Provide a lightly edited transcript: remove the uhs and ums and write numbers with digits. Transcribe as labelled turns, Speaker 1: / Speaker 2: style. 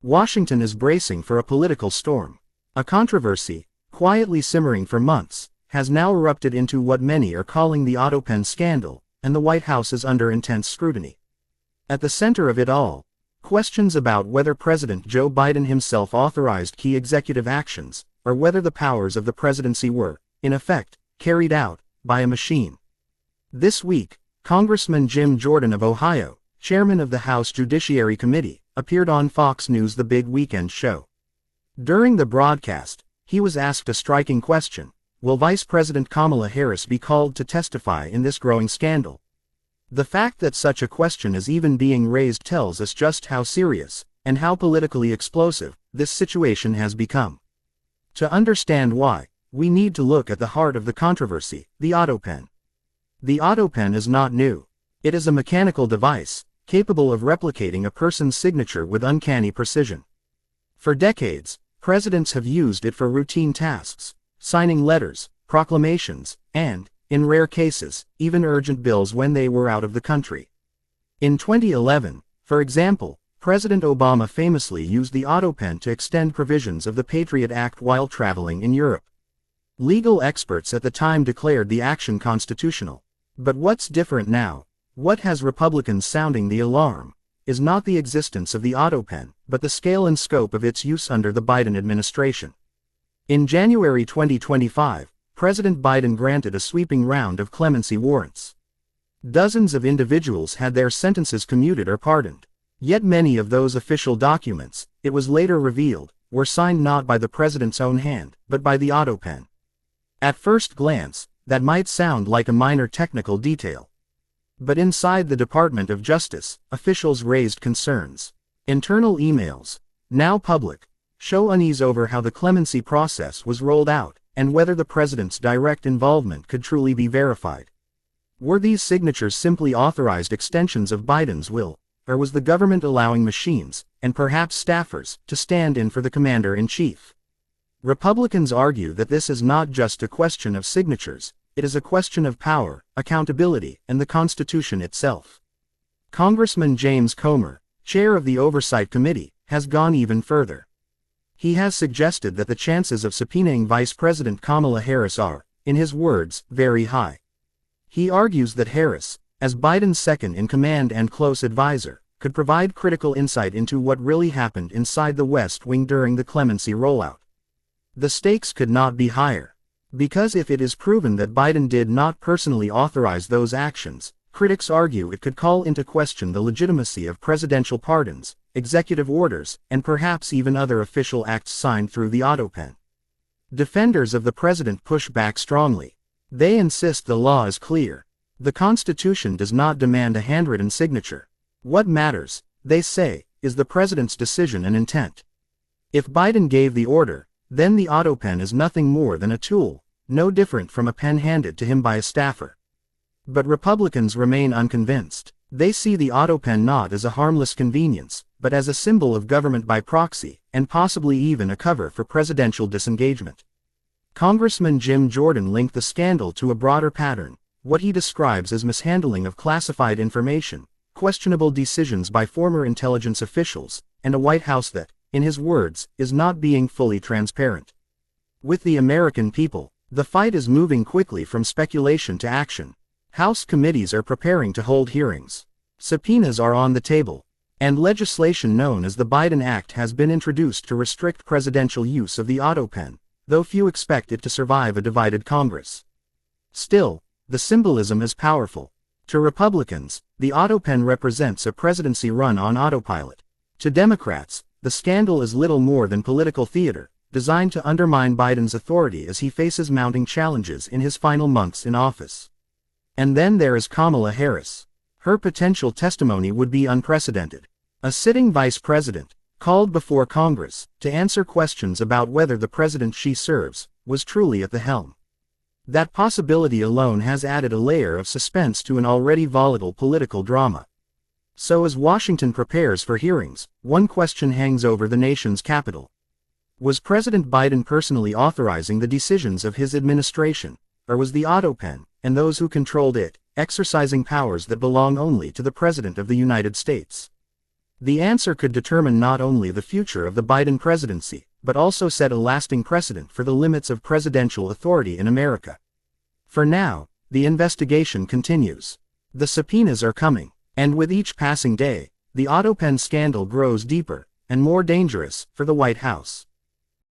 Speaker 1: Washington is bracing for a political storm. A controversy, quietly simmering for months, has now erupted into what many are calling the Autopen scandal, and the White House is under intense scrutiny. At the center of it all, questions about whether President Joe Biden himself authorized key executive actions, or whether the powers of the presidency were, in effect, carried out by a machine. This week, Congressman Jim Jordan of Ohio, chairman of the House Judiciary Committee, appeared on Fox News' The Big Weekend Show. During the broadcast, he was asked a striking question: will Vice President Kamala Harris be called to testify in this growing scandal? The fact that such a question is even being raised tells us just how serious, and how politically explosive, this situation has become. To understand why, we need to look at the heart of the controversy, the Autopen. The Autopen is not new. It is a mechanical device, capable of replicating a person's signature with uncanny precision. For decades, presidents have used it for routine tasks, signing letters, proclamations, and, in rare cases, even urgent bills when they were out of the country. In 2011, for example, President Obama famously used the Autopen to extend provisions of the Patriot Act while traveling in Europe. Legal experts at the time declared the action constitutional. But what's different now? What has Republicans sounding the alarm is not the existence of the Autopen, but the scale and scope of its use under the Biden administration. In January 2025, President Biden granted a sweeping round of clemency warrants. Dozens of individuals had their sentences commuted or pardoned. Yet many of those official documents, it was later revealed, were signed not by the president's own hand, but by the Autopen. At first glance, that might sound like a minor technical detail. But inside the Department of Justice, officials raised concerns. Internal emails, now public, show unease over how the clemency process was rolled out, and whether the president's direct involvement could truly be verified. Were these signatures simply authorized extensions of Biden's will, or was the government allowing machines, and perhaps staffers, to stand in for the commander-in-chief? Republicans argue that this is not just a question of signatures, it is a question of power, accountability, and the Constitution itself. Congressman James Comer, chair of the Oversight Committee, has gone even further. He has suggested that the chances of subpoenaing Vice President Kamala Harris are, in his words, very high. He argues that Harris, as Biden's second-in-command and close advisor, could provide critical insight into what really happened inside the West Wing during the clemency rollout. The stakes could not be higher. Because if it is proven that Biden did not personally authorize those actions, critics argue it could call into question the legitimacy of presidential pardons, executive orders, and perhaps even other official acts signed through the Autopen. Defenders of the president push back strongly. They insist the law is clear. The Constitution does not demand a handwritten signature. What matters, they say, is the president's decision and intent. If Biden gave the order, then the Autopen is nothing more than a tool, no different from a pen handed to him by a staffer. But Republicans remain unconvinced. They see the Autopen not as a harmless convenience, but as a symbol of government by proxy, and possibly even a cover for presidential disengagement. Congressman Jim Jordan linked the scandal to a broader pattern, what he describes as mishandling of classified information, questionable decisions by former intelligence officials, and a White House that, in his words, is not being fully transparent. With the American people, the fight is moving quickly from speculation to action. House committees are preparing to hold hearings. Subpoenas are on the table. And legislation known as the Biden Act has been introduced to restrict presidential use of the Autopen, though few expect it to survive a divided Congress. Still, the symbolism is powerful. To Republicans, the Autopen represents a presidency run on autopilot. To Democrats, the scandal is little more than political theater, designed to undermine Biden's authority as he faces mounting challenges in his final months in office. And then there is Kamala Harris. Her potential testimony would be unprecedented. A sitting vice president, called before Congress, to answer questions about whether the president she serves was truly at the helm. That possibility alone has added a layer of suspense to an already volatile political drama. So as Washington prepares for hearings, one question hangs over the nation's capital. Was President Biden personally authorizing the decisions of his administration, or was the Autopen, and those who controlled it, exercising powers that belong only to the President of the United States? The answer could determine not only the future of the Biden presidency, but also set a lasting precedent for the limits of presidential authority in America. For now, the investigation continues. The subpoenas are coming, and with each passing day, the Autopen scandal grows deeper and more dangerous for the White House.